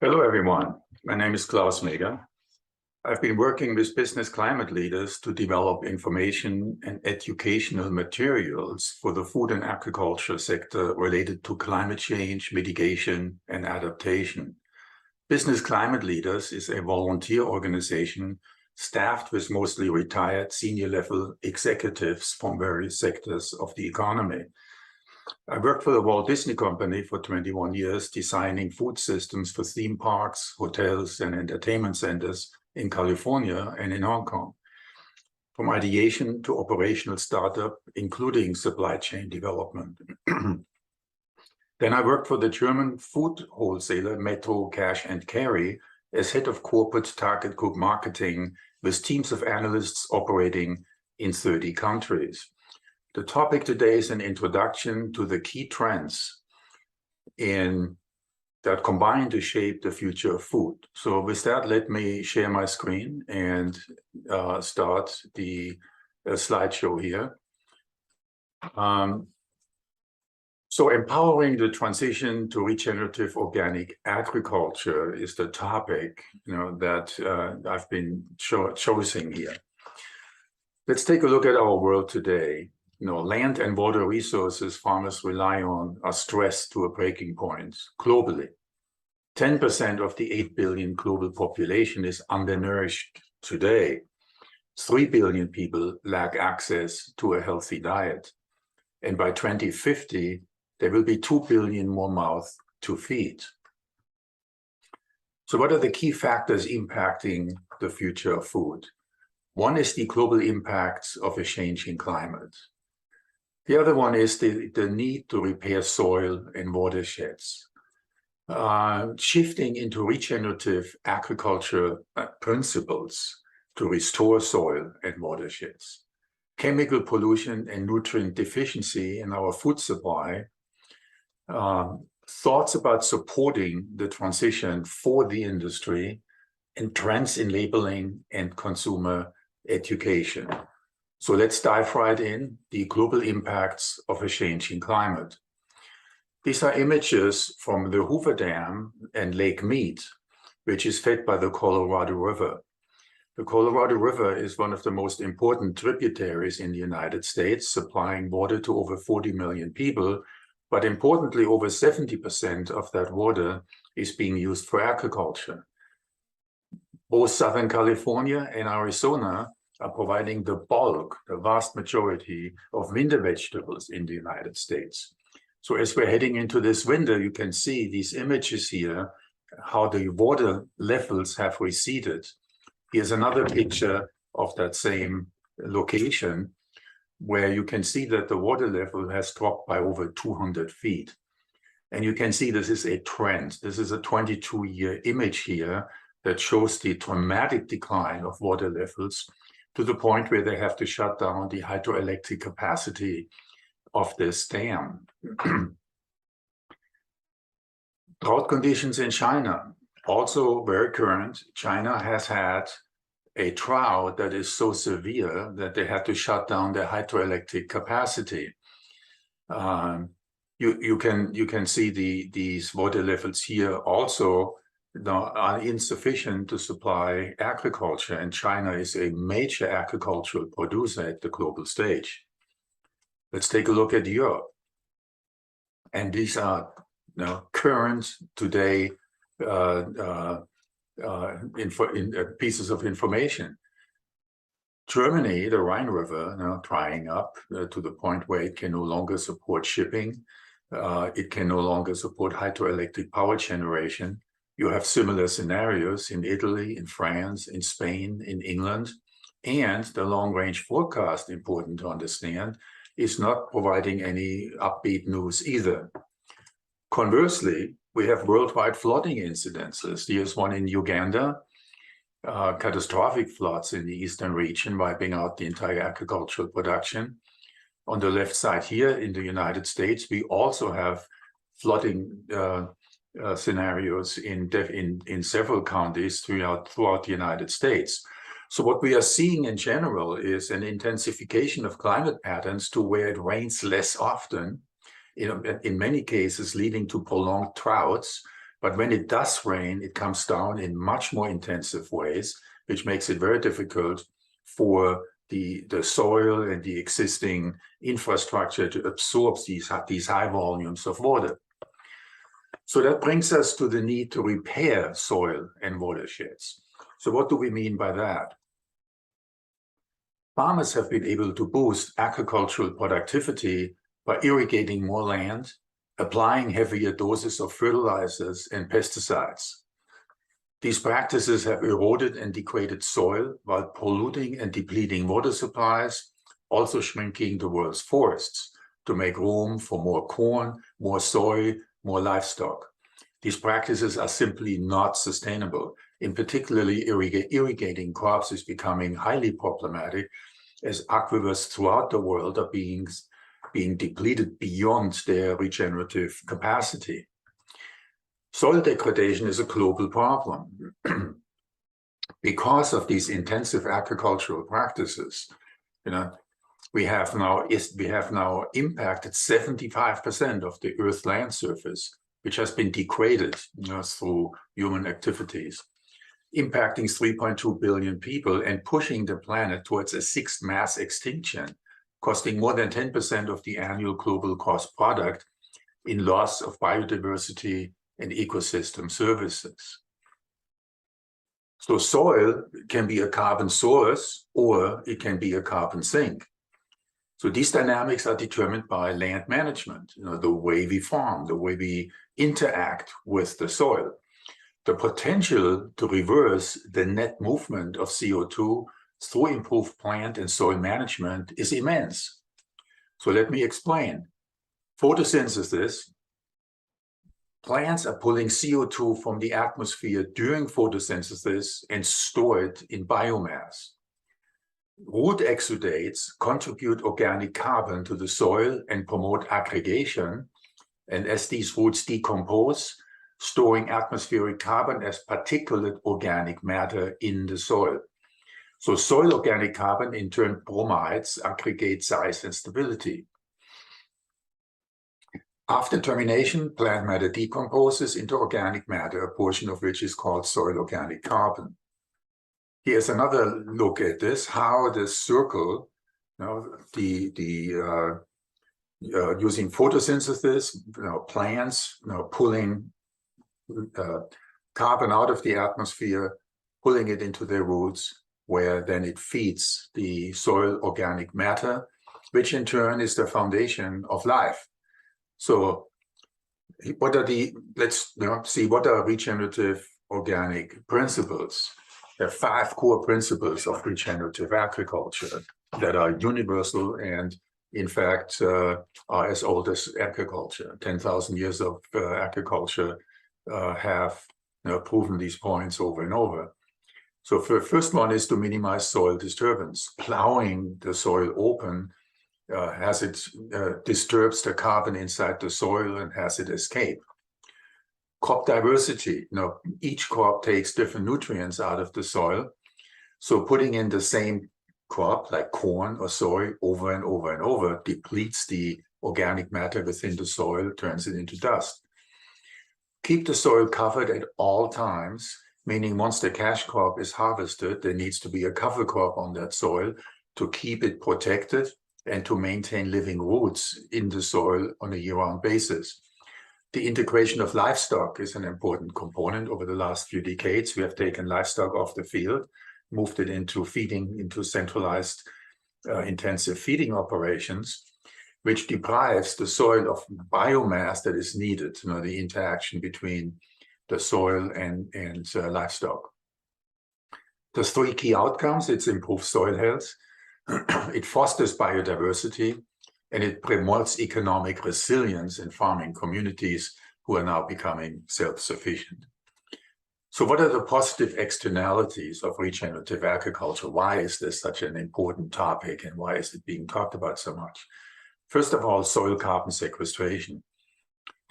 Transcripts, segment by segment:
Hello, everyone. My name is Klaus Mager. I've been working with business climate leaders to develop information and educational materials for the food and agriculture sector related to climate change, mitigation, and adaptation. Business Climate Leaders is a volunteer organization staffed with mostly retired senior-level executives from various sectors of the economy. I worked for the Walt Disney Company for 21 years, designing food systems for theme parks, hotels, and entertainment centers in California and in Hong Kong. From ideation to operational startup, including supply chain development. Then I worked for the German food wholesaler Metro Cash and Carry as head of corporate target group marketing with teams of analysts operating in 30 countries. The topic today is an introduction to the key trends that combine to shape the future of food. So with that, let me share my screen and start the slideshow here. So empowering the transition to regenerative organic agriculture is the topic that I've been choosing here. Let's take a look at our world today. Land and water resources farmers rely on are stressed to a breaking point globally. 10% of the 8 billion global population is undernourished today. 3 billion people lack access to a healthy diet. And by 2050, there will be 2 billion more mouths to feed. So what are the key factors impacting the future of food? One is the global impacts of a changing climate. The other one is the need to repair soil and watersheds. Shifting into regenerative agriculture principles to restore soil and watersheds. Chemical pollution and nutrient deficiency in our food supply. Thoughts about supporting the transition for the industry, and trends in labeling and consumer education. So let's dive right in, the global impacts of a changing climate. These are images from the Hoover Dam and Lake Mead, which is fed by the Colorado River. The Colorado River is one of the most important tributaries in the United States, supplying water to over 40 million people, but importantly, over 70% of that water is being used for agriculture. Both Southern California and Arizona are providing the bulk, the vast majority of winter vegetables in the United States. So as we're heading into this winter, you can see these images here, how the water levels have receded. Here's another picture of that same location, where you can see that the water level has dropped by over 200 feet. And you can see this is a trend. This is a 22-year image here that shows the dramatic decline of water levels to the point where they have to shut down the hydroelectric capacity of this dam. Drought conditions in China, also very current. China has had a drought that is so severe that they had to shut down their hydroelectric capacity. You can see these water levels here also are insufficient to supply agriculture, and China is a major agricultural producer at the global stage. Let's take a look at Europe. And these are current today pieces of information. Germany, the Rhine River, now drying up to the point where it can no longer support shipping. It can no longer support hydroelectric power generation. You have similar scenarios in Italy, in France, in Spain, in England, and the long-range forecast, important to understand, is not providing any upbeat news either. Conversely, we have worldwide flooding incidences. Here's one in Uganda, catastrophic floods in the eastern region, wiping out the entire agricultural production. On the left side here in the United States, we also have flooding scenarios in several counties throughout the United States. So what we are seeing in general is an intensification of climate patterns to where it rains less often, in many cases leading to prolonged droughts But when it does rain, it comes down in much more intensive ways, which makes it very difficult for the soil and the existing infrastructure to absorb these high volumes of water. So that brings us to the need to repair soil and watersheds. So what do we mean by that? Farmers have been able to boost agricultural productivity by irrigating more land, applying heavier doses of fertilizers and pesticides. These practices have eroded and degraded soil while polluting and depleting water supplies, also shrinking the world's forests to make room for more corn, more soy, more livestock. These practices are simply not sustainable. In particularly, irrigating crops is becoming highly problematic as aquifers throughout the world are being depleted beyond their regenerative capacity. Soil degradation is a global problem. Because of these intensive agricultural practices, we have now impacted 75% of the Earth's land surface, which has been degraded through human activities, impacting 3.2 billion people and pushing the planet towards a sixth mass extinction, costing more than 10% of the annual global gross product in loss of biodiversity and ecosystem services. So soil can be a carbon source or it can be a carbon sink. So these dynamics are determined by land management, the way we farm, the way we interact with the soil. The potential to reverse the net movement of CO2 through improved plant and soil management is immense. So let me explain. Photosynthesis. Plants are pulling CO2 from the atmosphere during photosynthesis and store it in biomass. Root exudates contribute organic carbon to the soil and promote aggregation. And as these roots decompose, storing atmospheric carbon as particulate organic matter in the soil. So soil organic carbon in turn bromides aggregate size and stability. After termination, plant matter decomposes into organic matter, a portion of which is called soil organic carbon. Here's another look at this, how the circle, using photosynthesis, plants, pulling carbon out of the atmosphere, pulling it into their roots, where then it feeds the soil organic matter, which in turn is the foundation of life. So let's see what are regenerative organic principles. There are 5 core principles of regenerative agriculture that are universal and in fact are as old as agriculture. 10,000 years of agriculture have proven these points over and over. So the first one is to minimize soil disturbance. Plowing the soil open as it disturbs the carbon inside the soil and has it escape. Crop diversity, each crop takes different nutrients out of the soil. So putting in the same crop like corn or soy over and over and over depletes the organic matter within the soil, turns it into dust. Keep the soil covered at all times, meaning once the cash crop is harvested, there needs to be a cover crop on that soil to keep it protected and to maintain living roots in the soil on a year-round basis. The integration of livestock is an important component. Over the last few decades, we have taken livestock off the field, moved it into feeding, into centralized intensive feeding operations, which deprives the soil of biomass that is needed, the interaction between the soil and livestock. There's 3 key outcomes. It's improved soil health, it fosters biodiversity, and it promotes economic resilience in farming communities who are now becoming self-sufficient. So what are the positive externalities of regenerative agriculture? Why is this such an important topic and why is it being talked about so much? First of all, soil carbon sequestration.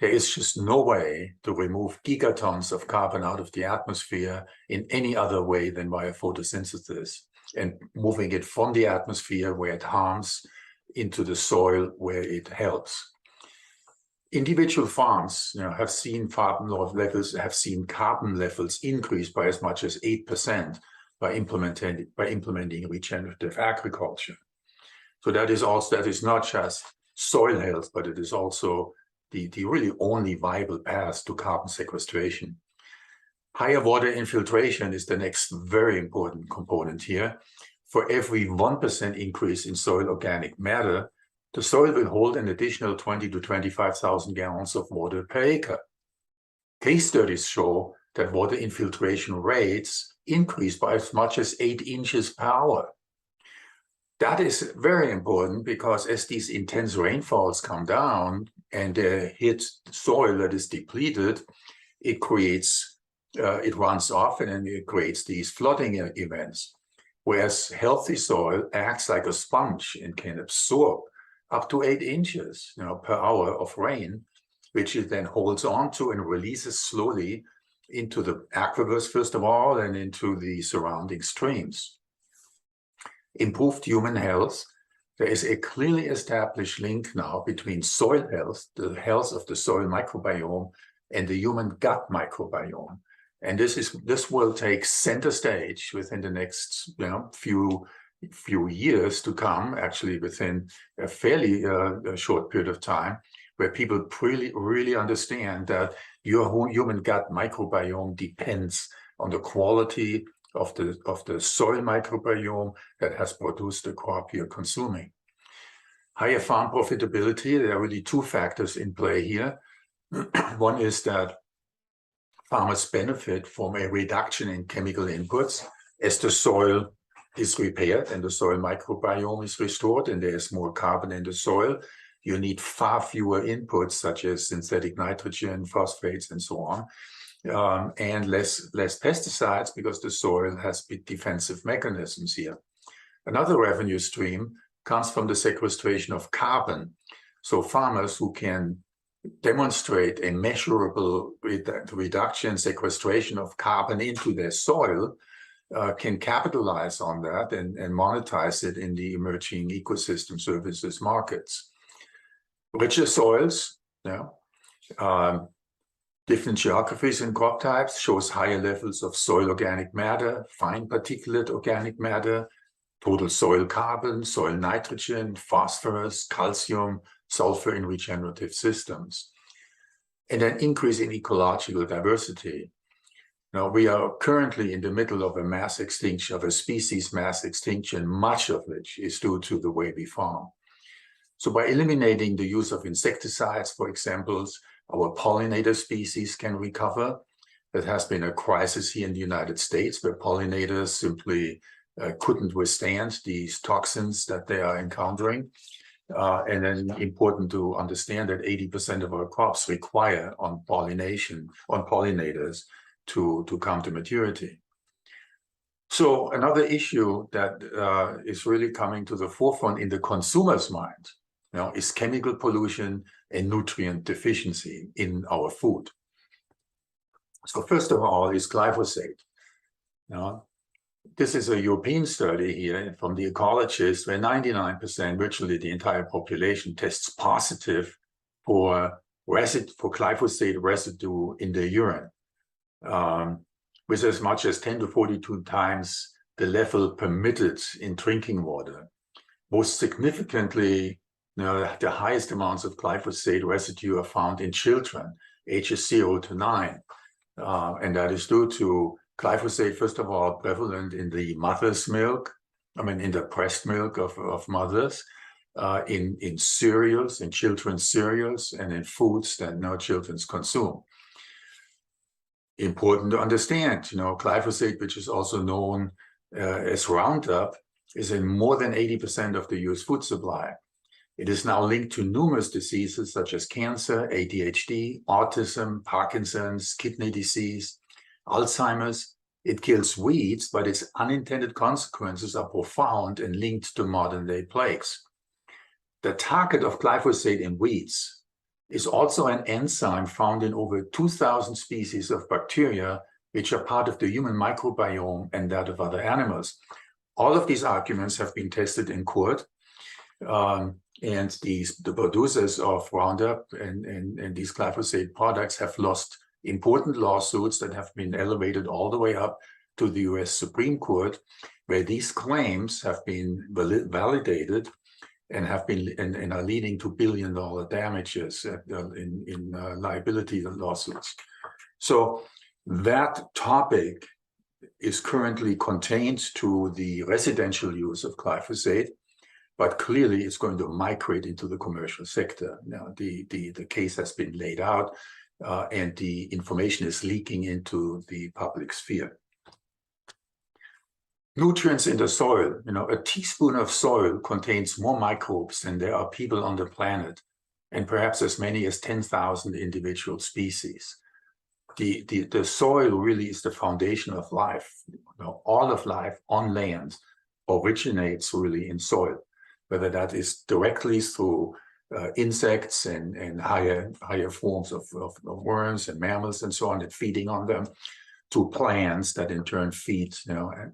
There is just no way to remove gigatons of carbon out of the atmosphere in any other way than via photosynthesis and moving it from the atmosphere where it harms into the soil where it helps. Individual farms, have seen carbon levels increase by as much as 8% by implementing regenerative agriculture. So that is not just soil health, but it is also the really only viable path to carbon sequestration. Higher water infiltration is the next very important component here. For every 1% increase in soil organic matter, the soil will hold an additional 20 to 25,000 gallons of water per acre. Case studies show that water infiltration rates increase by as much as 8 inches per hour. That is very important because as these intense rainfalls come down and hit soil that is depleted, it runs off and then it creates these flooding events. Whereas healthy soil acts like a sponge and can absorb up to 8 inches per hour of rain, which it then holds on to and releases slowly into the aquifers, first of all, and into the surrounding streams. Improved human health. There is a clearly established link now between soil health, the health of the soil microbiome, and the human gut microbiome. And this will take center stage within the next few years to come, actually within a fairly short period of time, where people really understand that your human gut microbiome depends on the quality of the soil microbiome that has produced the crop you're consuming. Higher farm profitability, there are really two factors in play here. One is that farmers benefit from a reduction in chemical inputs as the soil is repaired and the soil microbiome is restored and there's more carbon in the soil. You need far fewer inputs such as synthetic nitrogen, phosphates, and so on, and less pesticides because the soil has big defensive mechanisms here. Another revenue stream comes from the sequestration of carbon. So farmers who can demonstrate a measurable reduction, sequestration of carbon into their soil can capitalize on that and monetize it in the emerging ecosystem services markets. Richer soils, different geographies and crop types shows higher levels of soil organic matter, fine particulate organic matter, total soil carbon, soil nitrogen, phosphorus, calcium, sulfur in regenerative systems, and an increase in ecological diversity. Now, we are currently in the middle of a mass extinction, of a species mass extinction, much of which is due to the way we farm. So by eliminating the use of insecticides, for example, our pollinator species can recover. That has been a crisis here in the United States where pollinators simply couldn't withstand these toxins that they are encountering. And then important to understand that 80% of our crops require on pollinators to come to maturity. So another issue that is really coming to the forefront in the consumer's mind is chemical pollution and nutrient deficiency in our food. So first of all is glyphosate. This is a European study here from the ecologists where 99%, virtually the entire population, tests positive for glyphosate residue in their urine, with as much as 10 to 42 times the level permitted in drinking water. Most significantly, the highest amounts of glyphosate residue are found in children, ages 0 to 9. And that is due to glyphosate, first of all, prevalent in the mother's milk, in the breast milk of mothers, in cereals, in children's cereals, and in foods that now children consume. Important to understand, glyphosate, which is also known as Roundup, is in more than 80% of the US food supply. It is now linked to numerous diseases such as cancer, ADHD, autism, Parkinson's, kidney disease, Alzheimer's. It kills weeds, but its unintended consequences are profound and linked to modern-day plagues. The target of glyphosate in weeds is also an enzyme found in over 2,000 species of bacteria, which are part of the human microbiome and that of other animals. All of these arguments have been tested in court. And the producers of Roundup and these glyphosate products have lost important lawsuits that have been elevated all the way up to the US Supreme Court, where these claims have been validated and have been and are leading to billion-dollar damages in liability lawsuits. So that topic is currently contained to the residential use of glyphosate, but clearly it's going to migrate into the commercial sector. Now, the case has been laid out, and the information is leaking into the public sphere. Nutrients in the soil. A teaspoon of soil contains more microbes than there are people on the planet, and perhaps as many as 10,000 individual species. The soil really is the foundation of life. All of life on land originates really in soil, whether that is directly through insects and higher forms of worms and mammals and so on, and feeding on them, to plants that in turn feed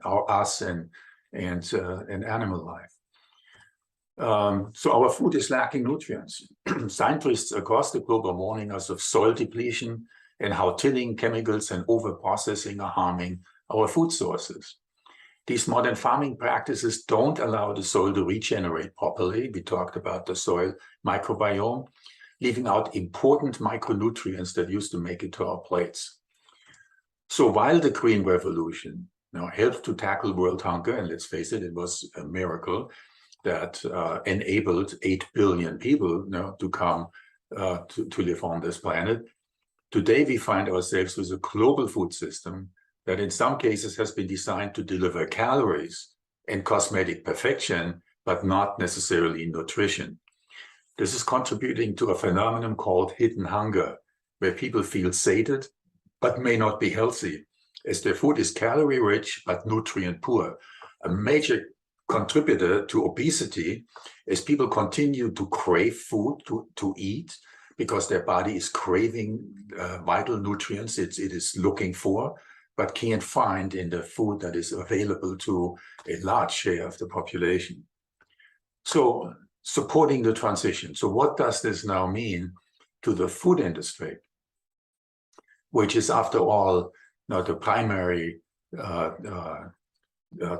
us and animal life. So our food is lacking nutrients. Scientists across the globe are warning us of soil depletion and how tilling, chemicals, and overprocessing are harming our food sources. These modern farming practices don't allow the soil to regenerate properly. We talked about the soil microbiome, leaving out important micronutrients that used to make it to our plates. So while the Green Revolution helped to tackle world hunger, and let's face it, it was a miracle that enabled 8 billion people to come to live on this planet, today we find ourselves with a global food system that in some cases has been designed to deliver calories and cosmetic perfection, but not necessarily nutrition. This is contributing to a phenomenon called hidden hunger, where people feel sated, but may not be healthy, as their food is calorie-rich but nutrient-poor. A major contributor to obesity is people continue to crave food to eat because their body is craving vital nutrients it is looking for, but can't find in the food that is available to a large share of the population. So supporting the transition. So what does this now mean to the food industry, which is, after all, the primary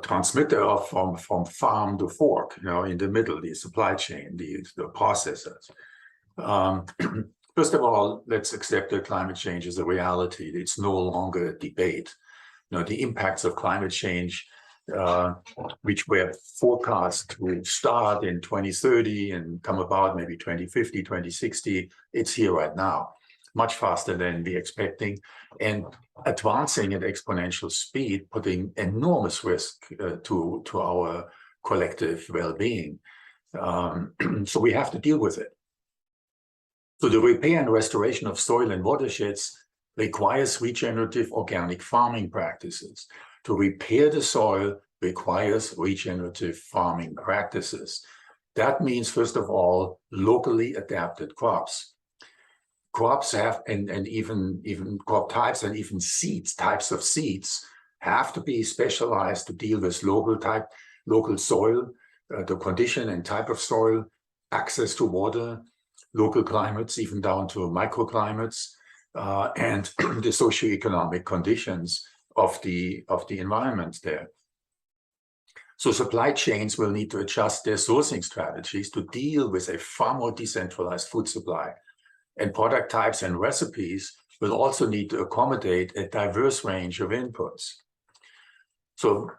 transmitter from farm to fork, in the middle, the supply chain, the processors. First of all, let's accept that climate change is a reality. It's no longer a debate. The impacts of climate change, which were forecast to start in 2030 and come about maybe 2050, 2060, it's here right now, much faster than we're expecting, and advancing at exponential speed, putting enormous risk to our collective well-being. So we have to deal with it. So the repair and restoration of soil and watersheds requires regenerative organic farming practices. To repair the soil requires regenerative farming practices. That means, first of all, locally adapted crops. Crops have, and even crop types and even types of seeds have to be specialized to deal with local soil, the condition and type of soil, access to water, local climates, even down to microclimates, and the socioeconomic conditions of the environment there. So supply chains will need to adjust their sourcing strategies to deal with a far more decentralized food supply. And product types and recipes will also need to accommodate a diverse range of inputs. So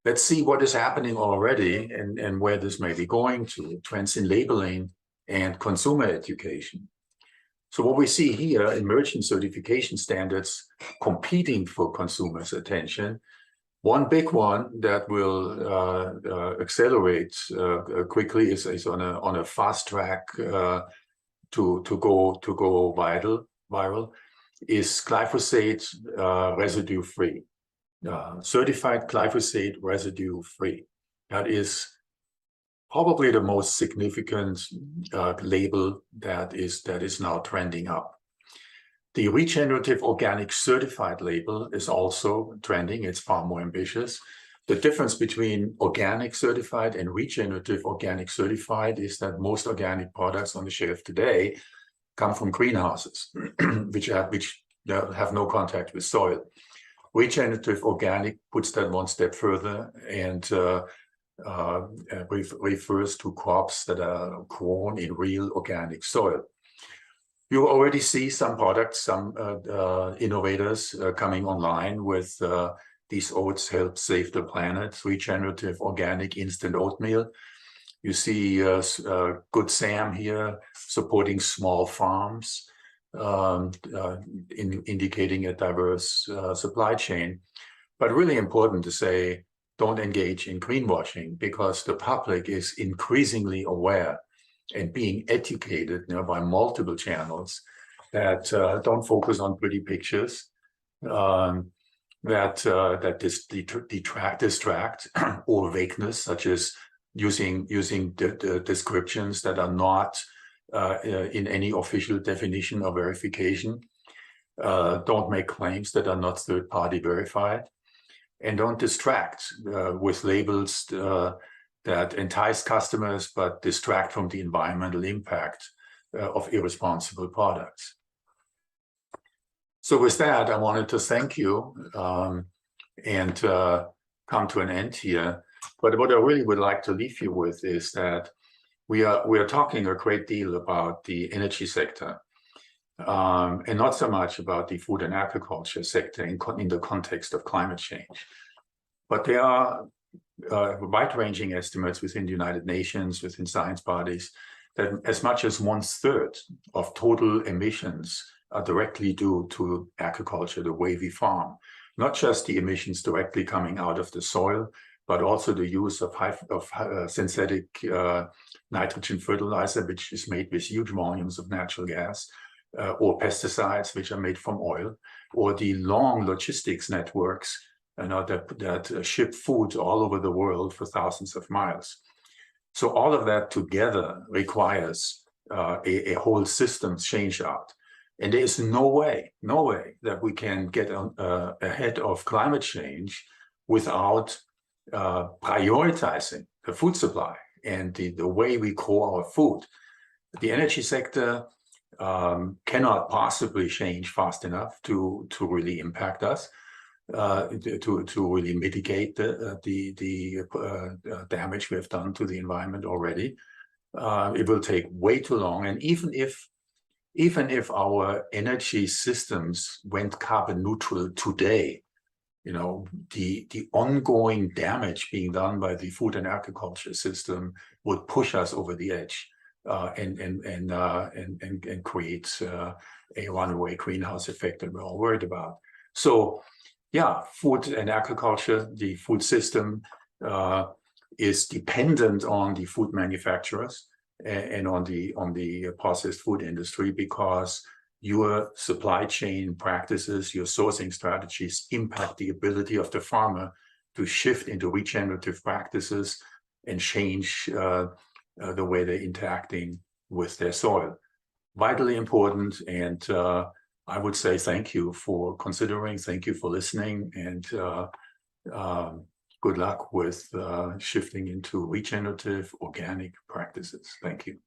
let's see what is happening already and where this may be going to, trends in labeling and consumer education. So what we see here, emerging certification standards competing for consumers' attention. One big one that will accelerate quickly is on a fast track to go viral is glyphosate residue-free, certified glyphosate residue-free. That is probably the most significant label that is now trending up. The regenerative organic certified label is also trending. It's far more ambitious. The difference between organic certified and regenerative organic certified is that most organic products on the shelf today come from greenhouses, which have no contact with soil. Regenerative organic puts that one step further and refers to crops that are grown in real organic soil. You already see some products, some innovators coming online with these oats help save the planet, regenerative organic instant oatmeal. You see Good Sam here supporting small farms, indicating a diverse supply chain. But really important to say, don't engage in greenwashing, because the public is increasingly aware and being educated by multiple channels that don't focus on pretty pictures, that distract or vagueness, such as using the descriptions that are not in any official definition or verification. Don't make claims that are not third-party verified, and don't distract with labels that entice customers but distract from the environmental impact of irresponsible products. So with that, I wanted to thank you and come to an end here. But what I really would like to leave you with is that we are talking a great deal about the energy sector, and not so much about the food and agriculture sector in the context of climate change. But there are wide-ranging estimates within the United Nations, within science bodies, that as much as 1/3 of total emissions are directly due to agriculture, the way we farm. Not just the emissions directly coming out of the soil, but also the use of synthetic nitrogen fertilizer, which is made with huge volumes of natural gas, or pesticides, which are made from oil, or the long logistics networks that ship food all over the world for thousands of miles. So all of that together requires a whole systems change out. And there is no way that we can get ahead of climate change without prioritizing the food supply and the way we grow our food. The energy sector cannot possibly change fast enough to really impact us, to really mitigate the damage we have done to the environment already. It will take way too long. And even if our energy systems went carbon neutral today, the ongoing damage being done by the food and agriculture system would push us over the edge and create a runaway greenhouse effect that we're all worried about. So, yeah, food and agriculture, the food system is dependent on the food manufacturers and on the processed food industry, because your supply chain practices, your sourcing strategies impact the ability of the farmer to shift into regenerative practices and change the way they're interacting with their soil. Vitally important, and I would say thank you for considering, thank you for listening, and good luck with shifting into regenerative organic practices. Thank you.